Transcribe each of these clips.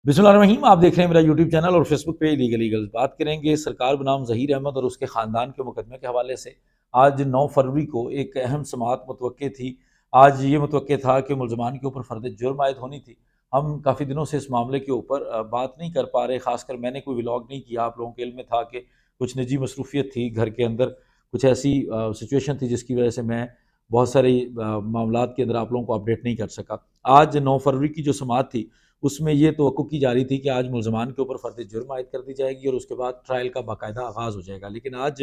बिस्मिल्लाहिर्रहमानिर्रहीम। आप देख रहे हैं मेरा यूट्यूब चैनल और फेसबुक पे लीगल ईगल्स। बात करेंगे सरकार बनाम ज़हीर अहमद और उसके ख़ानदान के मुकदमे के हवाले से। आज 9 फरवरी को एक अहम समाअत मुतवक्के थी। आज ये मुतवक्के था कि मुलज़मान के ऊपर फ़र्द जुर्म आयद होनी थी। हम काफ़ी दिनों से इस मामले के ऊपर बात नहीं कर पा रहे, ख़ासकर मैंने कोई व्लॉग नहीं किया। आप लोगों के इल्म में था कि कुछ निजी मसरूफ़ियत थी घर के अंदर, कुछ ऐसी सिचुएशन थी जिसकी वजह से मैं बहुत सारे मामलात के अंदर आप लोगों को अपडेट नहीं कर सका। आज 9 फरवरी की जो समाअत थी उसमें ये तवक्को की जा रही थी कि आज मुलज़मान के ऊपर फ़र्द जुर्म आयद कर दी जाएगी और उसके बाद ट्रायल का बाकायदा आगाज़ हो जाएगा। लेकिन आज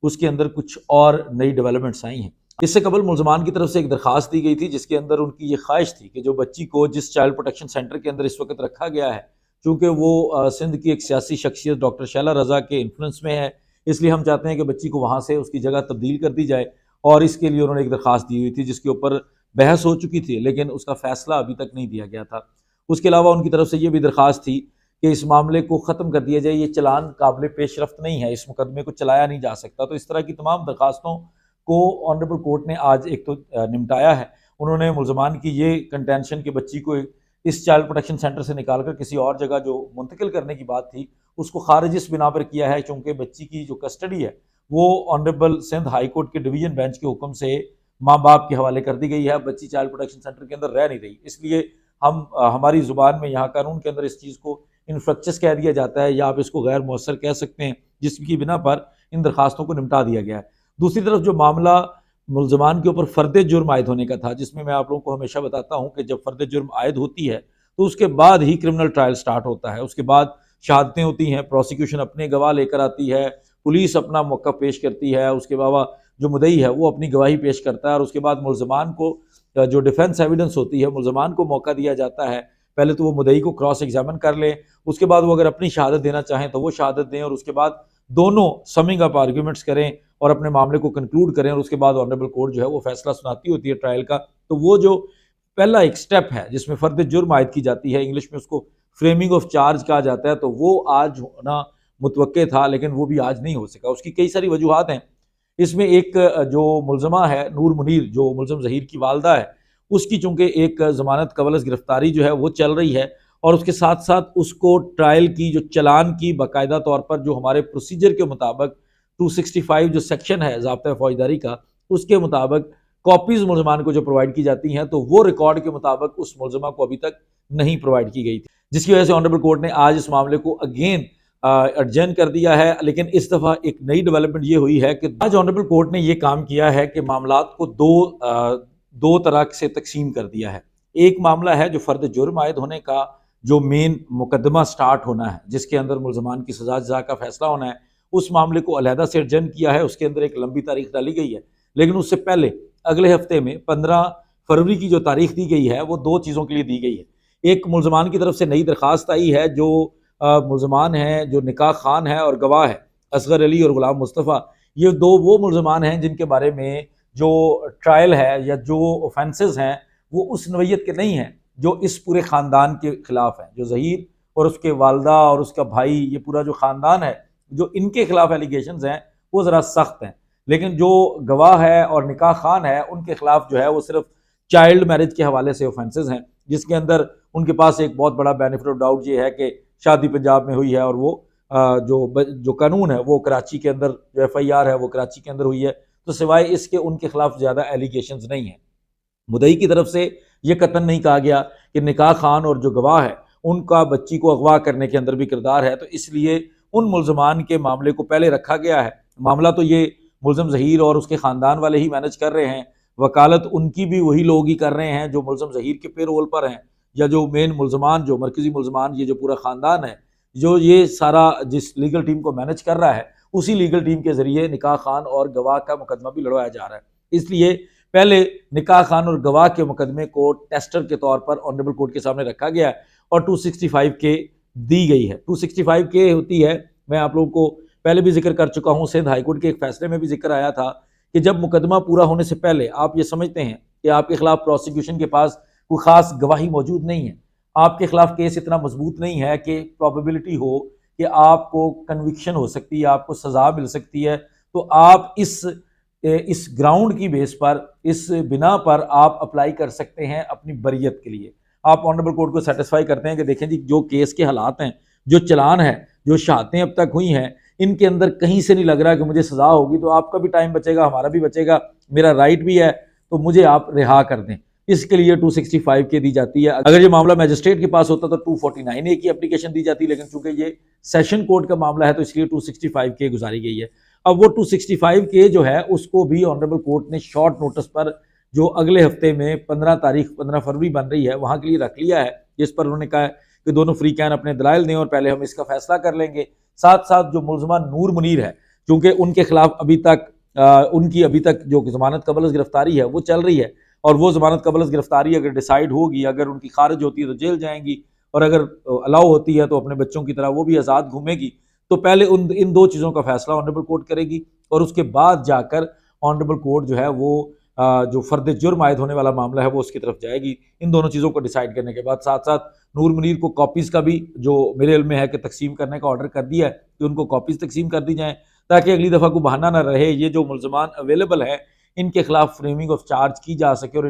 उसके अंदर कुछ और नई डेवलपमेंट्स आई हैं। इससे कबल मुलज़मान की तरफ से एक दरख्वास्त दी गई थी जिसके अंदर उनकी ये ख्वाहिश थी कि जो बच्ची को जिस चाइल्ड प्रोटेक्शन सेंटर के अंदर इस वक्त रखा गया है, चूँकि वो सिंध की एक सियासी शख्सियत डॉक्टर शैला रज़ा के इन्फ्लुएंस में है, इसलिए हम चाहते हैं कि बच्ची को वहाँ से उसकी जगह तब्दील कर दी जाए। और इसके लिए उन्होंने एक दरख्वास्त दी हुई थी जिसके ऊपर बहस हो चुकी थी, लेकिन उसका फ़ैसला अभी तक नहीं दिया गया था। उसके अलावा उनकी तरफ से ये भी दरख्वास्त थी कि इस मामले को ख़त्म कर दिया जाए, ये चलान काबिल पेशरफ्त नहीं है, इस मुकदमे को चलाया नहीं जा सकता। तो इस तरह की तमाम दरख्वास्तों को ऑनरेबल कोर्ट ने आज एक तो निपटाया है। उन्होंने मुलज़मान की ये कंटेंशन कि बच्ची को इस चाइल्ड प्रोटेक्शन सेंटर से निकाल कर किसी और जगह जो मुंतकिल करने की बात थी, उसको खारिज इस बिना पर किया है चूँकि बच्ची की जो कस्टडी है वो ऑनरेबल सिंध हाई कोर्ट के डिवीजन बेंच के हुक्म से माँ बाप के हवाले कर दी गई है। बच्ची चाइल्ड प्रोटेक्शन सेंटर के अंदर रह नहीं रही, इसलिए हम हमारी ज़ुबान में यहाँ कानून के अंदर इस चीज़ को इन्फ्रक्चस कह दिया जाता है या आप इसको गैर मौसर कह सकते हैं, जिसकी बिना पर इन दरखास्तों को निपटा दिया गया है। दूसरी तरफ जो मामला मुलज़मान के ऊपर फ़र्द जुर्म आयद होने का था, जिसमें मैं आप लोगों को हमेशा बताता हूँ कि जब फ़र्द जुर्म आयद होती है तो उसके बाद ही क्रिमिनल ट्रायल स्टार्ट होता है। उसके बाद शहादतें होती हैं, प्रोसिक्यूशन अपने गवाह लेकर आती है, पुलिस अपना मौक़िफ़ पेश करती है, उसके अलावा जो मुद्दई है वो अपनी गवाही पेश करता है और उसके बाद मुलज़मान को जो डिफेंस एविडेंस होती है, मुलज़मान को मौका दिया जाता है। पहले तो वो मुद्दई को क्रॉस एग्जामिन कर लें, उसके बाद वो अगर अपनी शहादत देना चाहें तो वो शहादत दें और उसके बाद दोनों समिंग अप आर्ग्यूमेंट्स करें और अपने मामले को कंक्लूड करें और उसके बाद ऑनरेबल कोर्ट जो है वो फैसला सुनाती होती है ट्रायल का। तो वो जो पहला एक स्टेप है जिसमें फ़र्द जुर्म आयद की जाती है, इंग्लिश में उसको फ्रेमिंग ऑफ चार्ज कहा जाता है, तो वो आज होना मुतवक्के था, लेकिन वो भी आज नहीं हो सका। उसकी कई सारी वजूहात हैं। इसमें एक जो मुलज़मा है नूर मुनीर, जो मुलज़म ज़हीर की वालदा है, उसकी चूँकि एक ज़मानत कबल गिरफ़्तारी जो है वो चल रही है और उसके साथ साथ उसको ट्रायल की जो चालान की बाकायदा तौर पर जो हमारे प्रोसीजर के मुताबिक 265 जो सेक्शन है ज़ाब्ता फ़ौजदारी का, उसके मुताबिक कॉपीज़ मुलज़मान को जो प्रोवाइड की जाती हैं, तो वो रिकॉर्ड के मुताबिक उस मुलज़मा को अभी तक नहीं प्रोवाइड की गई थी, जिसकी वजह से ऑनरेबल कोर्ट ने आज इस मामले को अगेन एडजर्न कर दिया है। लेकिन इस दफ़ा एक नई डेवलपमेंट ये हुई है कि आज ऑनरेबल कोर्ट ने ये काम किया है कि मामलात को दो तरह से तकसीम कर दिया है। एक मामला है जो फ़र्द जुर्म आयद होने का जो मेन मुकदमा स्टार्ट होना है, जिसके अंदर मुलज़मान की सज़ा जज़ा का फैसला होना है, उस मामले को अलहदा से एडजर्न किया है। उसके अंदर एक लंबी तारीख डाली गई है, लेकिन उससे पहले अगले हफ्ते में 15 फरवरी की जो तारीख दी गई है वो दो चीज़ों के लिए दी गई है। एक मुलज़मान की तरफ से नई दरख्वास्त आई है, जो मुलज़मान हैं, जो निकाह खान है और गवाह है असगर अली और गुलाम मुस्तफ़ा, ये दो वो मुलज़मान हैं जिनके बारे में जो ट्रायल है या जो ऑफेंसेस हैं वो उस नवैयत के नहीं हैं जो इस पूरे ख़ानदान के ख़िलाफ़ हैं। जो ज़हीर और उसके वालदा और उसका भाई, ये पूरा जो ख़ानदान है, जो इनके ख़िलाफ़ एलिगेशंस हैं वो ज़रा सख्त हैं। लेकिन जो गवाह है और निकाह खान है, उनके ख़िलाफ़ जो है वो सिर्फ चाइल्ड मैरिज के हवाले से ऑफेंसेस हैं, जिसके अंदर उनके पास एक बहुत बड़ा बेनिफिट ऑफ डाउट ये है कि शादी पंजाब में हुई है और वो जो कानून है वो कराची के अंदर, जो FIR है वो कराची के अंदर हुई है, तो सिवाय इसके उनके खिलाफ ज़्यादा एलिगेशंस नहीं हैं। मुद्दई की तरफ से ये कतन नहीं कहा गया कि निकाह खान और जो गवाह है उनका बच्ची को अगवा करने के अंदर भी किरदार है, तो इसलिए उन मुलज़मान के मामले को पहले रखा गया है। मामला तो ये मुलज़म ज़हीर और उसके ख़ानदान वाले ही मैनेज कर रहे हैं, वकालत उनकी भी वही लोग ही कर रहे हैं जो मुलज़म ज़हीर के पे रोल पर हैं, या जो मेन मुलज़मान, जो मरकज़ी मुलज़मान, ये जो पूरा ख़ानदान है, जो ये सारा जिस लीगल टीम को मैनेज कर रहा है, उसी लीगल टीम के ज़रिए निकाह खान और गवाह का मुकदमा भी लड़वाया जा रहा है। इसलिए पहले निकाह खान और गवाह के मुकदमे को टेस्टर के तौर पर ऑनरेबल कोर्ट के सामने रखा गया है और 265 के दी गई है। 265 के होती है, मैं आप लोगों को पहले भी जिक्र कर चुका हूँ, सिंध हाईकोर्ट के एक फैसले में भी जिक्र आया था कि जब मुकदमा पूरा होने से पहले आप ये समझते हैं कि आपके खिलाफ प्रोसिक्यूशन के पास कोई ख़ास गवाही मौजूद नहीं है, आपके खिलाफ केस इतना मजबूत नहीं है कि प्रोबेबिलिटी हो कि आपको कन्विक्शन हो सकती है, आपको सज़ा मिल सकती है, तो आप इस ग्राउंड की बेस पर, इस बिना पर आप अप्लाई कर सकते हैं अपनी बरियत के लिए। आप ऑनरेबल कोर्ट को सेटिस्फाई करते हैं कि देखें जी जो केस के हालात हैं, जो चलान है, जो शहादतें अब तक हुई हैं, इनके अंदर कहीं से नहीं लग रहा कि मुझे सजा होगी, तो आपका भी टाइम बचेगा, हमारा भी बचेगा, मेरा राइट भी है, तो मुझे आप रिहा कर दें। इसके लिए 265 के दी जाती है। अगर ये मामला मैजिस्ट्रेट के पास होता तो 249 ए की एप्लीकेशन दी जाती, लेकिन चूंकि ये सेशन कोर्ट का मामला है तो इसलिए 265 के गुजारी गई है। अब वो 265 के जो है उसको भी ऑनरेबल कोर्ट ने शॉर्ट नोटिस पर, जो अगले हफ्ते में 15 फरवरी बन रही है, वहां के लिए रख लिया है, जिस पर उन्होंने कहा है कि दोनों फ्री कैन अपने दलाइल दें और पहले हम इसका फैसला कर लेंगे। साथ साथ जो मुलजमा नूर मुनीर है, चूंकि उनके खिलाफ उनकी अभी तक जो जमानत कबल गिरफ्तारी है वो चल रही है, और वो जमानत कबल गिरफ्तारी अगर डिसाइड होगी, अगर उनकी खारिज होती है तो जेल जाएंगी, और अगर अलाउ होती है तो अपने बच्चों की तरह वो भी आज़ाद घूमेगी। तो पहले इन दो चीज़ों का फैसला ऑनरेबल कोर्ट करेगी, और उसके बाद जाकर ऑनरेबल कोर्ट जो है वो जो फर्द जुर्म आयद होने वाला मामला है वो उसकी तरफ जाएगी। इन दोनों चीज़ों को डिसाइड करने के बाद साथ साथ नूर मुनीर को कॉपीज़ का भी, जो मेरे इल्म में है कि तकसीम करने का ऑर्डर कर दिया है, कि उनको कॉपीज़ तकसीम कर दी जाएँ, ताकि अगली दफ़ा को बहाना ना रहे, ये जो मुलजमान अवेलेबल है इनके खिलाफ फ्रेमिंग ऑफ चार्ज की जा सके और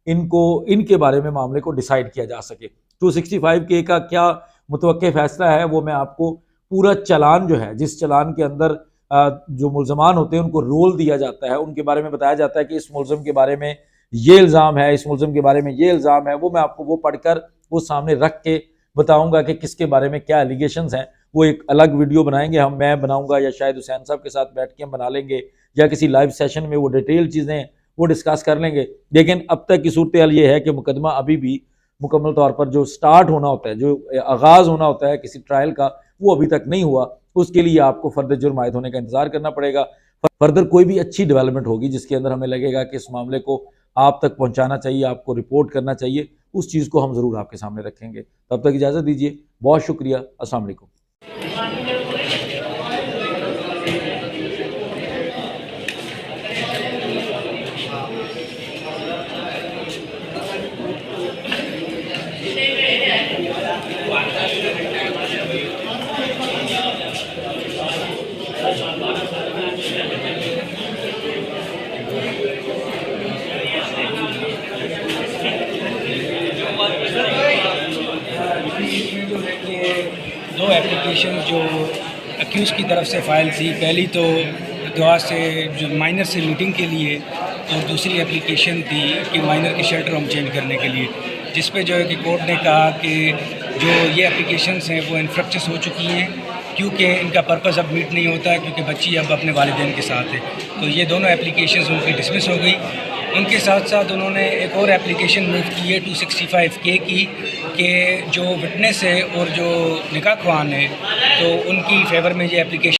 इनके बारे में मामले को डिसाइड किया जा सके। 265 के का क्या मुतवक्के फैसला है वो मैं आपको पूरा चलान जो है, जिस चलान के अंदर जो मुलजमान होते हैं उनको रोल दिया जाता है, उनके बारे में बताया जाता है कि इस मुलजम के बारे में ये इल्ज़ाम है, इस मुलजम के बारे में ये इल्ज़ाम है, वो मैं आपको वो पढ़कर वो सामने रख के बताऊंगा कि किसके बारे में क्या एलिगेशंस हैं। वो एक अलग वीडियो बनाएंगे, मैं बनाऊंगा या शायद हुसैन साहब के साथ बैठ के हम बना लेंगे, या किसी लाइव सेशन में वो डिटेल चीज़ें वो डिस्कस कर लेंगे। लेकिन अब तक की सूरत हाल ये है कि मुकदमा अभी भी मुकम्मल तौर पर जो स्टार्ट होना होता है, जो आगाज़ होना होता है किसी ट्रायल का, वो अभी तक नहीं हुआ। उसके लिए आपको फर्दर जुर्म आयद होने का इंतजार करना पड़ेगा। फर्दर कोई भी अच्छी डेवलपमेंट होगी जिसके अंदर हमें लगेगा कि इस मामले को आप तक पहुंचाना चाहिए, आपको रिपोर्ट करना चाहिए, उस चीज़ को हम ज़रूर आपके सामने रखेंगे। तब तक इजाज़त दीजिए, बहुत शुक्रिया, अस्सलाम वालेकुम। दो एप्लीकेशन जो अक्यूज़ की तरफ से फ़ाइल थी, पहली तो दुआ से जो माइनर से मीटिंग के लिए, और दूसरी एप्लीकेशन थी कि माइनर के शेल्टर होम चेंज करने के लिए, जिस पे जो है कि कोर्ट ने कहा कि जो ये एप्लीकेशंस हैं वो इन्फ्रक्चस हो चुकी हैं, क्योंकि इनका पर्पस अब मीट नहीं होता है, क्योंकि बच्ची अब अपने वालिदैन के साथ है। तो ये दोनों एप्लीकेशंस उनकी डिसमिस हो गई। उनके साथ साथ उन्होंने एक और एप्लीकेशन मूव की है 265 के की, कि जो विटनेस है और जो निकाह ख्वान है, तो उनकी फेवर में ये एप्लीकेशन